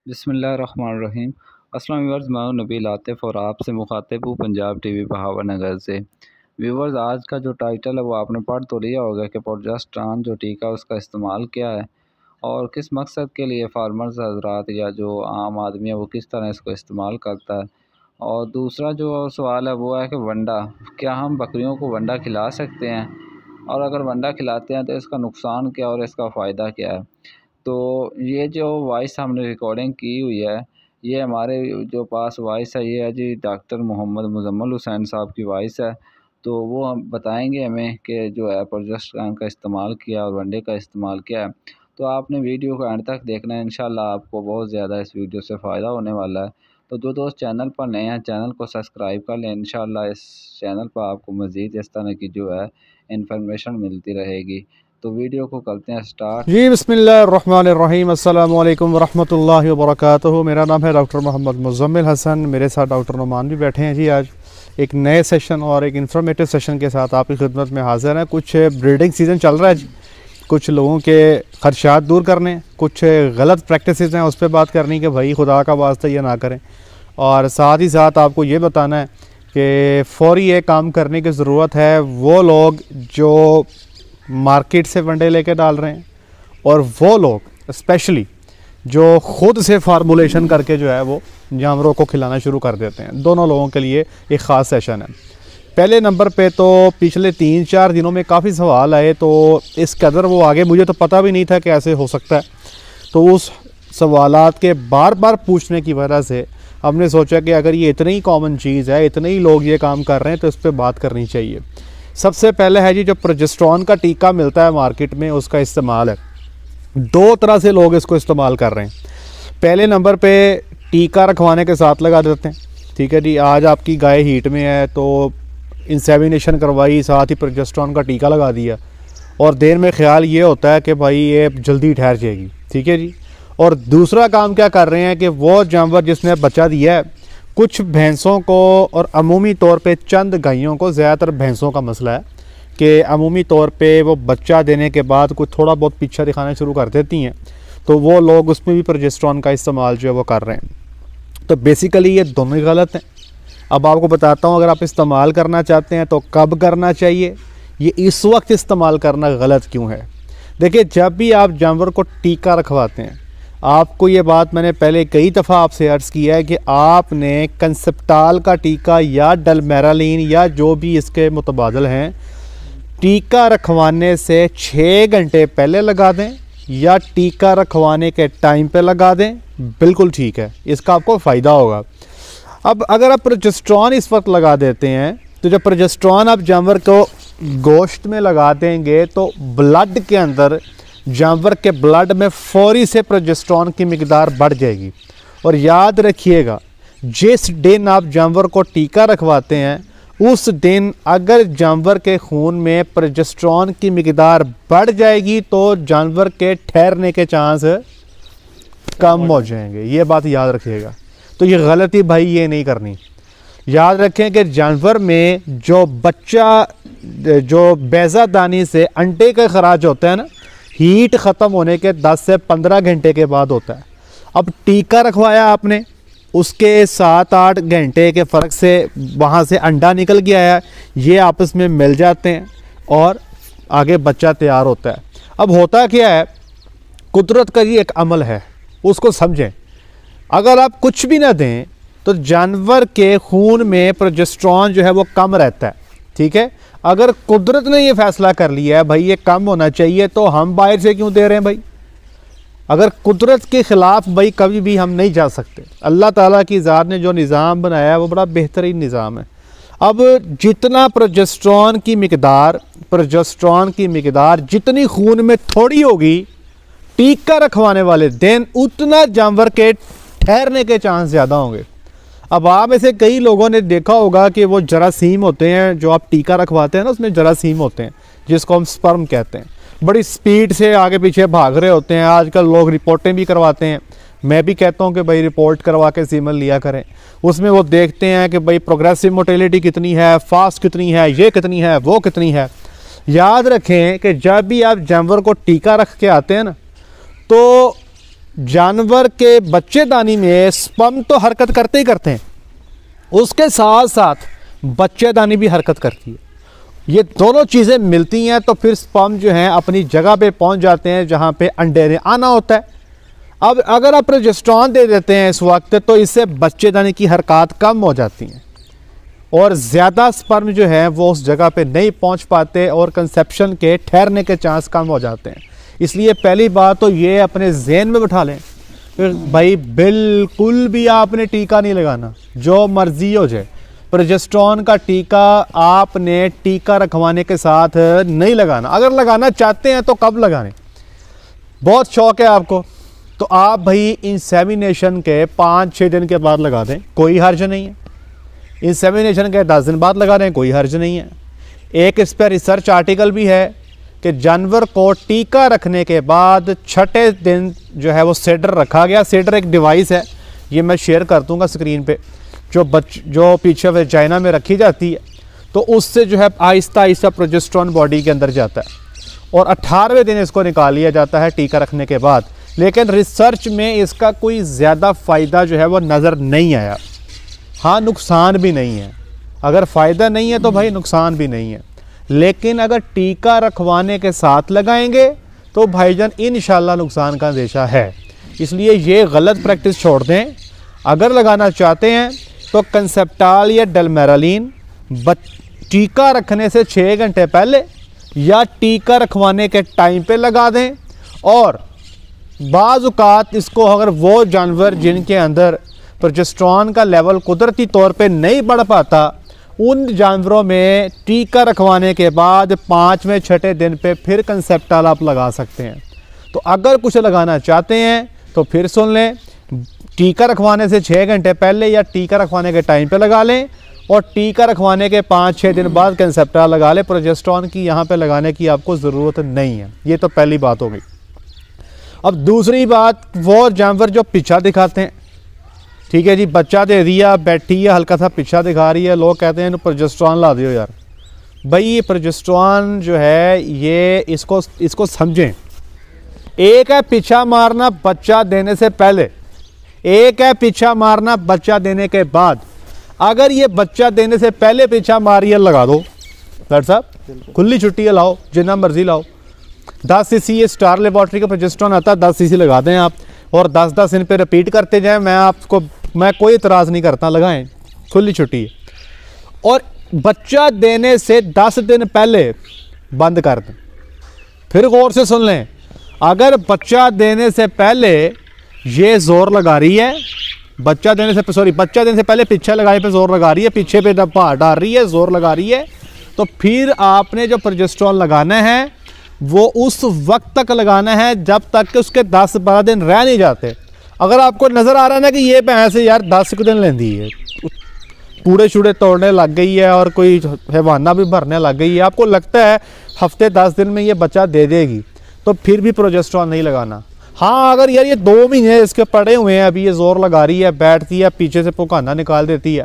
बिस्मिल्लाहिर्रहमानिर्रहीम। अस्सलाम व्यूअर्स, मैं हूं नबील आतिफ़ और आपसे मुखातिब हूँ पंजाब टीवी बहावर नगर से। व्यूअर्स, आज का जो टाइटल है वो आपने पढ़ तो लिया होगा कि प्रोजेस्टेरॉन जो टीका है उसका इस्तेमाल क्या है और किस मकसद के लिए फार्मर्स हज़रात या जो आम आदमी है वो किस तरह इसको इस्तेमाल करता है। और दूसरा जो सवाल है वो है कि वंडा, क्या हम बकरियों को वंडा खिला सकते हैं, और अगर वंडा खिलाते हैं तो इसका नुकसान क्या और इसका फ़ायदा क्या है। तो ये जो वॉइस हमने रिकॉर्डिंग की हुई है, ये हमारे जो पास वॉइस है ये है जी डॉक्टर मोहम्मद मुजम्मिल हुसैन साहब की वॉइस है। तो वो हम बताएंगे हमें कि जो है प्रोजेस्टेरॉन का इस्तेमाल किया और वनडे का इस्तेमाल किया है। तो आपने वीडियो को एंड तक देखना है, इंशाल्लाह आपको बहुत ज़्यादा इस वीडियो से फ़ायदा होने वाला है। तो जो दोस्त चैनल पर नए हैं चैनल को सब्सक्राइब कर लें, इंशाल्लाह इस चैनल पर आपको मज़ीद इस तरह की जो है इन्फॉर्मेशन मिलती रहेगी। तो वीडियो को करते हैं स्टार्ट। जी बिस्मिल्लाहिर्रहमानिर्रहीम, अस्सलाम वालेकुम वरहमतुल्लाहि वबरकातुहू। मेरा नाम है डॉक्टर मोहम्मद मुज़म्मिल हसन। मेरे साथ डॉक्टर नुमान भी बैठे हैं जी। आज एक नए सेशन और एक इन्फॉर्मेटिव सेशन के साथ आपकी खिदमत में हाज़िर हैं। कुछ ब्रीडिंग सीज़न चल रहा है जी, कुछ लोगों के खदशात दूर करने, कुछ गलत प्रैक्टिसेस हैं उस पर बात करनी कि भाई खुदा का वास्ता ये ना करें, और साथ ही साथ आपको ये बताना है कि फ़ौरी ये काम करने की ज़रूरत है वो लोग जो मार्केट से वनडे लेके डाल रहे हैं और वो लोग स्पेशली जो ख़ुद से फार्मूलेशन करके जो है वो जानवरों को खिलाना शुरू कर देते हैं। दोनों लोगों के लिए एक ख़ास सेशन है। पहले नंबर पे तो पिछले 3-4 दिनों में काफ़ी सवाल आए, तो इस कदर वो आगे मुझे तो पता भी नहीं था कि ऐसे हो सकता है। तो उस सवालात के बार बार पूछने की वजह से हमने सोचा कि अगर ये इतनी ही कॉमन चीज़ है, इतने ही लोग ये काम कर रहे हैं, तो इस पर बात करनी चाहिए। सबसे पहले है जी, जो प्रोजेस्टेरॉन का टीका मिलता है मार्केट में, उसका इस्तेमाल है। दो तरह से लोग इसको इस्तेमाल कर रहे हैं। पहले नंबर पे टीका रखवाने के साथ लगा देते हैं। ठीक है जी, आज आपकी गाय हीट में है तो इंसेमिनेशन करवाई, साथ ही प्रोजेस्टेरॉन का टीका लगा दिया, और देर में ख्याल ये होता है कि भाई ये जल्दी ठहर जाएगी। ठीक है जी। और दूसरा काम क्या कर रहे हैं कि वो जानवर जिसने बच्चा दिया है, कुछ भैंसों को और अमूमी तौर पे चंद गायों को, ज़्यादातर भैंसों का मसला है कि अमूमी तौर पे वो बच्चा देने के बाद कुछ थोड़ा बहुत पीछा दिखाना शुरू कर देती हैं, तो वो लोग उसमें भी प्रोजेस्टेरॉन का इस्तेमाल जो है वो कर रहे हैं। तो बेसिकली ये दोनों ही गलत हैं। अब आपको बताता हूँ, अगर आप इस्तेमाल करना चाहते हैं तो कब करना चाहिए, ये इस वक्त इस्तेमाल करना गलत क्यों है। देखिए, जब भी आप जानवर को टीका रखवाते हैं, आपको ये बात मैंने पहले कई दफ़ा आपसे अर्ज़ किया है कि आपने कंसेप्टाल का टीका या डलमेरालिन या जो भी इसके मुतबादल हैं, टीका रखवाने से 6 घंटे पहले लगा दें या टीका रखवाने के टाइम पे लगा दें, बिल्कुल ठीक है, इसका आपको फ़ायदा होगा। अब अगर आप प्रोजेस्टेरॉन इस वक्त लगा देते हैं, तो जब प्रोजेस्टेरॉन आप जानवर को गोश्त में लगा देंगे तो ब्लड के अंदर, जानवर के ब्लड में फौरी से प्रोजेस्टेरॉन की मिकदार बढ़ जाएगी। और याद रखिएगा, जिस दिन आप जानवर को टीका रखवाते हैं उस दिन अगर जानवर के खून में प्रोजेस्टेरॉन की मिकदार बढ़ जाएगी तो जानवर के ठहरने के चांस कम हो जाएंगे। ये बात याद रखिएगा। तो ये गलती भाई ये नहीं करनी। याद रखें कि जानवर में जो बच्चा, जो बैज़ादानी से अंडे का खराज होता है ना, हीट ख़त्म होने के 10 से 15 घंटे के बाद होता है। अब टीका रखवाया आपने, उसके 7-8 घंटे के फ़र्क से वहाँ से अंडा निकल गया है, ये आपस में मिल जाते हैं और आगे बच्चा तैयार होता है। अब होता क्या है, कुदरत का ये एक अमल है, उसको समझें। अगर आप कुछ भी ना दें तो जानवर के खून में प्रोजेस्टेरॉन जो है वो कम रहता है। ठीक है, अगर कुदरत ने ये फैसला कर लिया है भाई ये कम होना चाहिए, तो हम बाहर से क्यों दे रहे हैं भाई। अगर कुदरत के ख़िलाफ़ भाई कभी भी हम नहीं जा सकते। अल्लाह ताला की ज़ात ने जो निज़ाम बनाया है वो बड़ा बेहतरीन निज़ाम है। अब जितना प्रोजेस्टेरॉन की मिकदार जितनी खून में थोड़ी होगी, टीका रखवाने वाले दिन उतना जानवर के ठहरने के चांस ज़्यादा होंगे। अब आप में से कई लोगों ने देखा होगा कि वो जरासीम होते हैं, जो आप टीका रखवाते हैं ना, उसमें जरासीम होते हैं जिसको हम स्पर्म कहते हैं, बड़ी स्पीड से आगे पीछे भाग रहे होते हैं। आजकल लोग रिपोर्टें भी करवाते हैं, मैं भी कहता हूं कि भाई रिपोर्ट करवा के सीमन लिया करें। उसमें वो देखते हैं कि भाई प्रोग्रेसिव मोटिलिटी कितनी है, फास्ट कितनी है, ये कितनी है, वो कितनी है। याद रखें कि जब भी आप जानवर को टीका रख के आते हैं ना, तो जानवर के बच्चेदानी में स्पर्म तो हरकत करते ही करते हैं, उसके साथ साथ बच्चेदानी भी हरकत करती है। ये दोनों चीज़ें मिलती हैं तो फिर स्पर्म जो हैं अपनी जगह पे पहुंच जाते हैं जहां पे अंडे ने आना होता है। अब अगर आप प्रोजेस्टेरोन दे देते हैं इस वक्त तो इससे बच्चेदानी की हरकत कम हो जाती हैं और ज़्यादा स्पर्म जो है वो उस जगह पे नहीं पहुंच पाते और कंसेप्शन के ठहरने के चांस कम हो जाते हैं। इसलिए पहली बात तो ये अपने जहन में बिठा लें, फिर भाई बिल्कुल भी आपने टीका नहीं लगाना, जो मर्जी हो जाए। प्रोजेस्टेरोन का टीका आपने टीका रखवाने के साथ नहीं लगाना। अगर लगाना चाहते हैं तो कब लगाने, बहुत शौक है आपको तो आप भाई इंसेमिनेशन के 5-6 दिन के बाद लगा दें, कोई हर्ज नहीं है। इंसेमिनेशन के 10 दिन बाद लगा दें, कोई हर्ज नहीं है। एक इस पर रिसर्च आर्टिकल भी है कि जानवर को टीका रखने के बाद 6ठे दिन जो है वो सेडर रखा गया। सेडर एक डिवाइस है, ये मैं शेयर कर दूंगा स्क्रीन पे, जो पीछे वेजाइना में रखी जाती है, तो उससे जो है आहिस्ता आहिस्ता प्रोजेस्टेरोन बॉडी के अंदर जाता है और 18वें दिन इसको निकाल लिया जाता है टीका रखने के बाद। लेकिन रिसर्च में इसका कोई ज़्यादा फ़ायदा जो है वो नज़र नहीं आया। हाँ, नुकसान भी नहीं है, अगर फ़ायदा नहीं है तो भाई नुकसान भी नहीं है। लेकिन अगर टीका रखवाने के साथ लगाएंगे तो भाईजान इंशाल्लाह नुकसान का अंदेशा है। इसलिए ये गलत प्रैक्टिस छोड़ दें। अगर लगाना चाहते हैं तो कंसेप्टाल या डेलमेरालिन टीका रखने से 6 घंटे पहले या टीका रखवाने के टाइम पे लगा दें। और बाज़ औक़ात इसको अगर वो जानवर जिनके अंदर प्रोजेस्टेरोन का लेवल कुदरती तौर पे नहीं बढ़ पाता, उन जानवरों में टीका रखवाने के बाद 5वें-6ठे दिन पे फिर कंसेप्टाल आप लगा सकते हैं। तो अगर कुछ लगाना चाहते हैं तो फिर सुन लें, टीका रखवाने से 6 घंटे पहले या टीका रखवाने के टाइम पे लगा लें और टीका रखवाने के 5-6 दिन बाद कंसेप्टाल लगा लें। प्रोजेस्टेरोन की यहाँ पे लगाने की आपको ज़रूरत नहीं है। ये तो पहली बात होगी। अब दूसरी बात, वो जानवर जो पीछा दिखाते हैं, ठीक है जी, बच्चा दे दिया, बैठी है, हल्का सा पीछा दिखा रही है, लोग कहते हैं प्रोजेस्टेरोन ला दियो यार। भाई ये प्रोजेस्टेरोन जो है ये इसको समझें। एक है पीछा मारना बच्चा देने से पहले, एक है पीछा मारना बच्चा देने के बाद। अगर ये बच्चा देने से पहले पीछा मारिए लगा दो, डॉक्टर साहब खुली छुट्टी है, लाओ जितना मर्जी लाओ। 10 सीसी ये स्टार लेबॉर्ट्री का प्रोजेस्टेरोन आता है, 10 सीसी लगा दें आप और 10-10 दिन पे रिपीट करते जाएं। मैं कोई इतराज़ नहीं करता, लगाएं, खुली छुट्टी है। और बच्चा देने से 10 दिन पहले बंद कर दें। फिर गौर से सुन लें, अगर बच्चा देने से पहले ये ज़ोर लगा रही है, बच्चा देने से पहले पीछे लगाने पे ज़ोर लगा रही है, पीछे पे भार डाल रही है, ज़ोर लगा रही है, तो फिर आपने जो प्रोजेस्टेरोन लगाना है वो उस वक्त तक लगाना है जब तक कि उसके 10-12 दिन रह नहीं जाते। अगर आपको नज़र आ रहा है ना कि ये भैंस यार 10 दिन लेंदी है, पूरे छुड़े तोड़ने लग गई है और कोई हैवाना भी भरने लग गई है, आपको लगता है हफ्ते 10 दिन में ये बच्चा दे देगी, तो फिर भी प्रोजेस्टेरोन नहीं लगाना। हाँ, अगर यार ये 2 महीने इसके पड़े हुए हैं, अभी ये ज़ोर लगा रही है, बैठती है, पीछे से पुकाना निकाल देती है,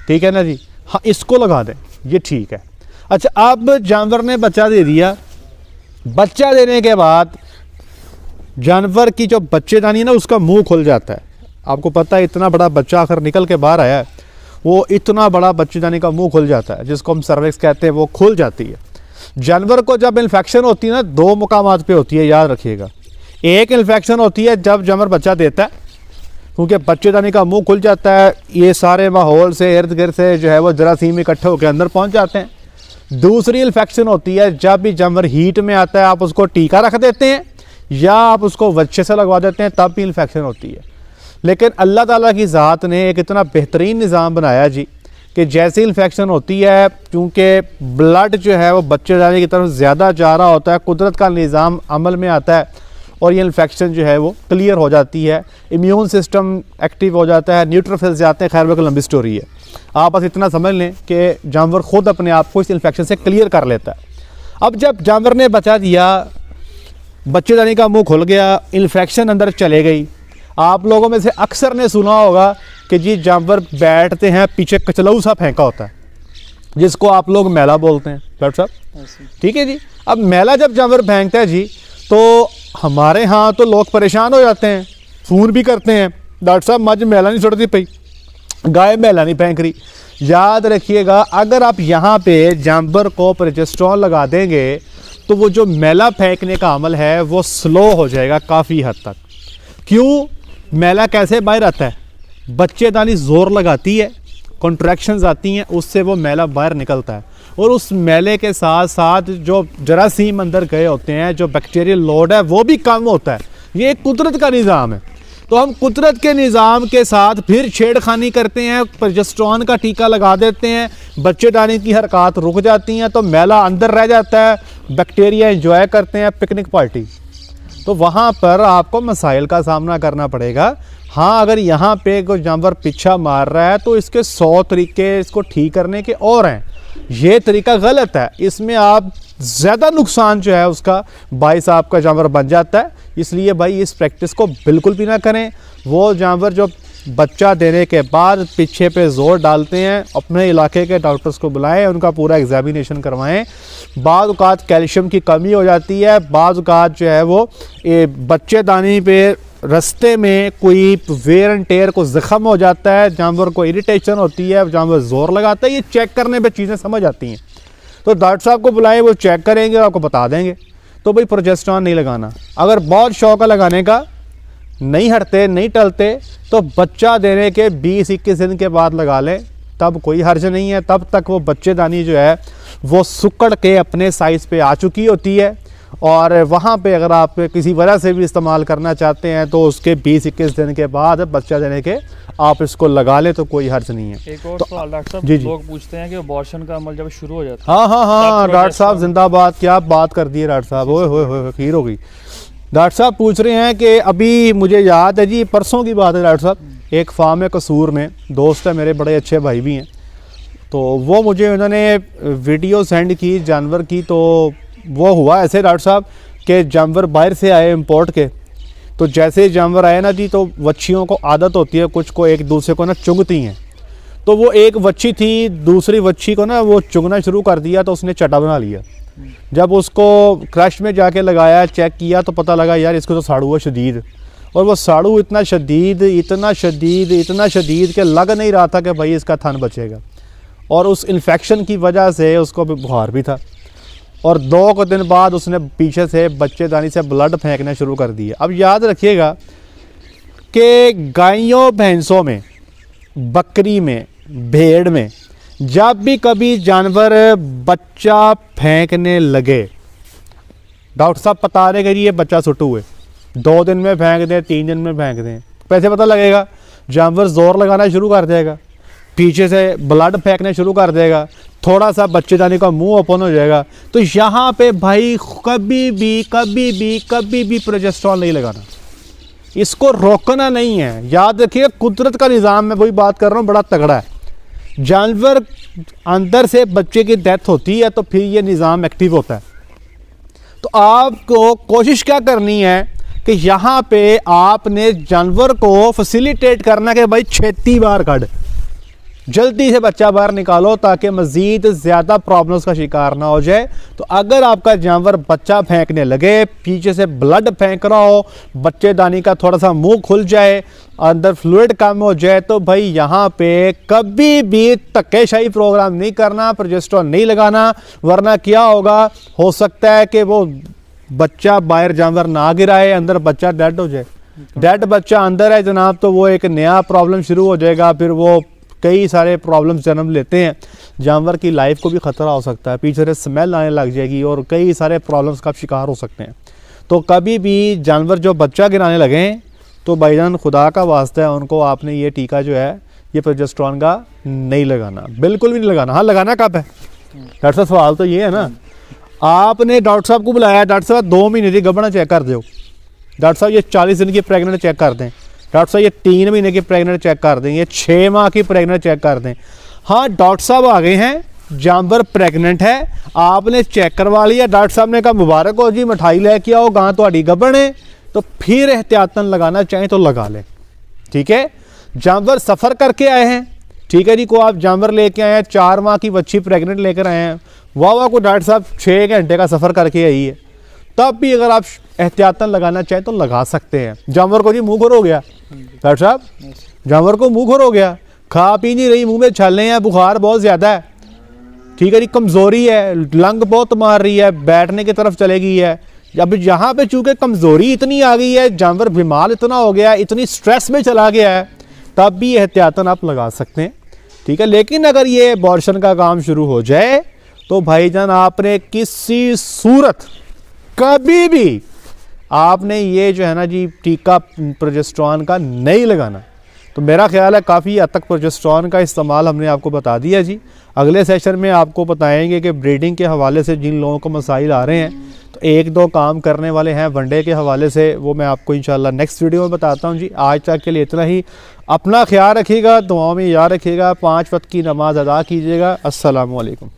ठीक है ना जी, हाँ इसको लगा दें, ये ठीक है। अच्छा, अब जानवर ने बच्चा दे दिया, बच्चा देने के बाद जानवर की जो बच्चेदानी है ना उसका मुंह खुल जाता है। आपको पता है इतना बड़ा बच्चा आखिर निकल के बाहर आया है, वो इतना बड़ा बच्चेदानी का मुंह खुल जाता है, जिसको हम सर्विक्स कहते हैं, वो खुल जाती है। जानवर को जब इन्फेक्शन होती है ना, 2 मुकामात पे होती है, याद रखिएगा। एक इन्फेक्शन होती है जब जानवर बच्चा देता है, क्योंकि बच्चेदानी का मुंह खुल जाता है, ये सारे माहौल से इर्द गिर्द से जो है वो जरासीम इकट्ठे होकर अंदर पहुँच जाते हैं। दूसरी इन्फेक्शन होती है जब भी जानवर हीट में आता है, आप उसको टीका रख देते हैं या आप उसको वच्छे से लगवा देते हैं, तब भी इन्फेक्शन होती है। लेकिन अल्लाह ताला की ज़ात ने एक इतना बेहतरीन निज़ाम बनाया जी कि जैसी इन्फेक्शन होती है, क्योंकि ब्लड जो है वो बच्चेदानी की तरफ ज़्यादा जा रहा होता है, कुदरत का निज़ाम अमल में आता है और ये इन्फेक्शन जो है वो क्लियर हो जाती है, इम्यून सिस्टम एक्टिव हो जाता है, न्यूट्रोफिल्स जाते हैं। खैर वो लंबी स्टोरी है, आप बस इतना समझ लें कि जानवर खुद अपने आप को इस इन्फेक्शन से क्लियर कर लेता है। अब जब जानवर ने बचा दिया, बच्चेदानी का मुंह खुल गया, इन्फेक्शन अंदर चले गई। आप लोगों में से अक्सर ने सुना होगा कि जी जानवर बैठते हैं, पीछे कचलऊ सा फेंका होता है, जिसको आप लोग मैला बोलते हैं, डॉक्टर साहब, ठीक है जी। अब मैला जब जानवर फेंकता है जी, तो हमारे यहाँ तो लोग परेशान हो जाते हैं सून भी करते हैं। डॉक्टर साहब मझ मैला नहीं छोड़ती पई, गाय मैला नहीं फेंक रही। याद रखिएगा, अगर आप यहाँ पे जानवर को प्रोजेस्टेरोन लगा देंगे तो वो जो मैला फेंकने का अमल है वो स्लो हो जाएगा काफ़ी हद तक। क्यों? मैला कैसे बाहर आता है? बच्चेदानी ज़ोर लगाती है, कॉन्ट्रैक्शंस आती हैं, उससे वो मैला बाहर निकलता है और उस मैले के साथ साथ जो जरासीम अंदर गए होते हैं, जो बैक्टीरियल लोड है वो भी कम होता है। ये एक कुदरत का निज़ाम है। तो हम कुदरत के निज़ाम के साथ फिर छेड़खानी करते हैं, प्रोजेस्टेरोन का टीका लगा देते हैं, बच्चेदानी की हरकत रुक जाती हैं, तो मैला अंदर रह जाता है, बैक्टीरिया एंजॉय करते हैं पिकनिक पार्टी। तो वहाँ पर आपको मसाइल का सामना करना पड़ेगा। हाँ, अगर यहाँ पे कोई जानवर पीछा मार रहा है तो इसके 100 तरीके इसको ठीक करने के और हैं। ये तरीका गलत है, इसमें आप ज़्यादा नुकसान जो है उसका बाइस आपका जानवर बन जाता है। इसलिए भाई इस प्रैक्टिस को बिल्कुल भी ना करें। वो जानवर जो बच्चा देने के बाद पीछे पे जोर डालते हैं, अपने इलाके के डॉक्टर्स को बुलाएं, उनका पूरा एग्जामिनेशन करवाएं। बाज़ औक़ात कैल्शियम की कमी हो जाती है, बाज़ औक़ात जो है वो बच्चेदानी पे रास्ते में कोई वेयर एंड टेयर को ज़ख्म हो जाता है, जानवर को इरिटेशन होती है, जानवर ज़ोर लगाता है। ये चेक करने पे चीज़ें समझ आती हैं। तो डॉक्टर साहब को बुलाएं, वो चेक करेंगे और आपको बता देंगे। तो भाई प्रोजेस्टेरोन नहीं लगाना। अगर बहुत शौक है लगाने का, नहीं हटते नहीं टलते, तो बच्चा देने के 20-21 दिन के बाद लगा लें, तब कोई हर्ज नहीं है। तब तक वो बच्चेदानी जो है वो सुकड़ के अपने साइज़ पे आ चुकी होती है। और वहाँ पे अगर आप किसी वजह से भी इस्तेमाल करना चाहते हैं तो उसके 20-21 दिन के बाद बच्चा देने के आप इसको लगा लें तो कोई हर्ज नहीं है। एक और तो सवाल डॉक्टर साहब, जी जी, लोग पूछते हैं कि अबॉर्शन का अमल जब शुरू हो जाता है, हाँ, डॉक्टर साहब जिंदाबाद, क्या बात कर दी है डॉक्टर साहब, ओए होए खीर हो गई। डॉक्टर साहब पूछ रहे हैं कि अभी मुझे याद है जी, परसों की बात है डॉक्टर साहब, एक फार्म है कसूर में, दोस्त है मेरे, बड़े अच्छे भाई भी हैं। तो वो मुझे उन्होंने वीडियो सेंड की जानवर की। तो वो हुआ ऐसे डॉक्टर साहब कि जानवर बाहर से आए इंपोर्ट के। तो जैसे जानवर आए ना जी, तो वच्छियों को आदत होती है कुछ को एक दूसरे को ना चुंगती हैं। तो वो एक वच्छी थी, दूसरी वच्छी को ना वो चुंगना शुरू कर दिया, तो उसने चटा बना लिया। जब उसको क्रश में जाके लगाया, चेक किया, तो पता लगा यार इसको तो साड़ू है शदीद। और वो साड़ू इतना शदीद कि लग नहीं रहा था कि भाई इसका थन बचेगा। और उस इन्फेक्शन की वजह से उसको बुखार भी था। और 2 दिन बाद उसने पीछे से बच्चेदानी से ब्लड फेंकना शुरू कर दिया। अब याद रखिएगा कि गायों भैंसों में, बकरी में, भेड़ में जब भी कभी जानवर बच्चा फेंकने लगे, डॉक्टर साहब बता रहे कि ये बच्चा सुट्टू हुए, 2 दिन में फेंक दें, 3 दिन में फेंक दें, कैसे पता लगेगा? जानवर ज़ोर लगाना शुरू कर देगा, पीछे से ब्लड फेंकना शुरू कर देगा, थोड़ा सा बच्चेदानी का मुंह ओपन हो जाएगा। तो यहाँ पे भाई कभी भी प्रोजेस्टेरोन नहीं लगाना, इसको रोकना नहीं है। याद रखिए कुदरत का निज़ाम, मैं वही बात कर रहा हूँ, बड़ा तगड़ा है। जानवर अंदर से बच्चे की डेथ होती है तो फिर ये निज़ाम एक्टिव होता है। तो आपको कोशिश क्या करनी है कि यहाँ पे आपने जानवर को फैसिलिटेट करना कि भाई छेती बाहर काट, जल्दी से बच्चा बाहर निकालो ताकि मज़ीद ज़्यादा प्रॉब्लम्स का शिकार ना हो जाए। तो अगर आपका जानवर बच्चा फेंकने लगे, पीछे से ब्लड फेंक रहा हो, बच्चेदानी का थोड़ा सा मुंह खुल जाए, अंदर फ्लूइड कम हो जाए, तो भाई यहाँ पे कभी भी धक्केशाही प्रोग्राम नहीं करना, प्रोजेस्टेरोन नहीं लगाना। वरना क्या होगा, हो सकता है कि वो बच्चा बाहर जानवर ना गिराए, अंदर बच्चा डेड हो जाए। डेड बच्चा अंदर है जनाब, तो वो एक नया प्रॉब्लम शुरू हो जाएगा। फिर वो कई सारे प्रॉब्लम्स जन्म लेते हैं, जानवर की लाइफ को भी ख़तरा हो सकता है, पीछे से स्मेल आने लग जाएगी और कई सारे प्रॉब्लम्स का शिकार हो सकते हैं। तो कभी भी जानवर जो बच्चा गिराने लगें तो भाईजान खुदा का वास्ता है उनको आपने ये टीका जो है ये प्रोजेस्टेरोन का नहीं लगाना, बिल्कुल भी नहीं लगाना। हाँ, लगाना कब है डॉक्टर साहब? सवाल तो ये है ना, आपने डॉक्टर साहब को बुलाया, डॉक्टर साहब 2 महीने की गबना चेक कर दो, डॉक्टर साहब ये 40 दिन की प्रेगनेंट चेक कर दें, डॉक्टर साहब ये 3 महीने की प्रेगनेंट चेक कर दें, ये 6 माह की प्रेगनेंट चेक कर दें। हाँ, डॉक्टर साहब आ गए हैं, जानवर प्रेगनेंट है, आपने चेक करवा लिया, डॉक्टर साहब ने कहा मुबारक हो जी, मिठाई लेके आओ, गां तो गबन है, तो फिर एहतियातन लगाना चाहें तो लगा लें। ठीक है, जानवर सफ़र करके आए हैं, ठीक है जी, को आप जानवर लेके आए हैं, 4 माह की बच्ची प्रेग्नेंट लेकर आए हैं, वाह को डॉक्टर साहब 6 घंटे का सफ़र करके आई है, तब भी अगर आप एहतियातन लगाना चाहें तो लगा सकते हैं। जानवर को जी मुँह खुर हो गया डॉक्टर साहब, जानवर को मुँह खुर हो गया, खा पी नहीं रही, मुँह में छाले हैं, बुखार बहुत ज़्यादा है, ठीक है जी, कमज़ोरी है, लंग बहुत मार रही है, बैठने की तरफ चले गई है। अब यहाँ पे चूँकि कमज़ोरी इतनी आ गई है, जानवर बीमार इतना हो गया है, इतनी स्ट्रेस में चला गया है, तब भी एहतियातन आप लगा सकते हैं, ठीक है। लेकिन अगर ये एबॉर्शन का काम शुरू हो जाए तो भाईजान आपने किसी सूरत कभी भी आपने ये जो है ना जी टीका प्रोजेस्टेरॉन का नहीं लगाना। तो मेरा ख्याल है काफ़ी हद तक प्रोजेस्टेरॉन का इस्तेमाल हमने आपको बता दिया जी। अगले सेशन में आपको बताएंगे कि ब्रीडिंग के हवाले से जिन लोगों को मसाइल आ रहे हैं, तो एक दो काम करने वाले हैं वनडे के हवाले से, वो मैं आपको इंशाल्लाह नेक्स्ट वीडियो में बताता हूं जी। आज तक के लिए इतना ही। अपना ख्याल रखिएगा, दुआओं में याद रखिएगा, 5 वक्त की नमाज अदा कीजिएगा। अस्सलामु अलैकुम।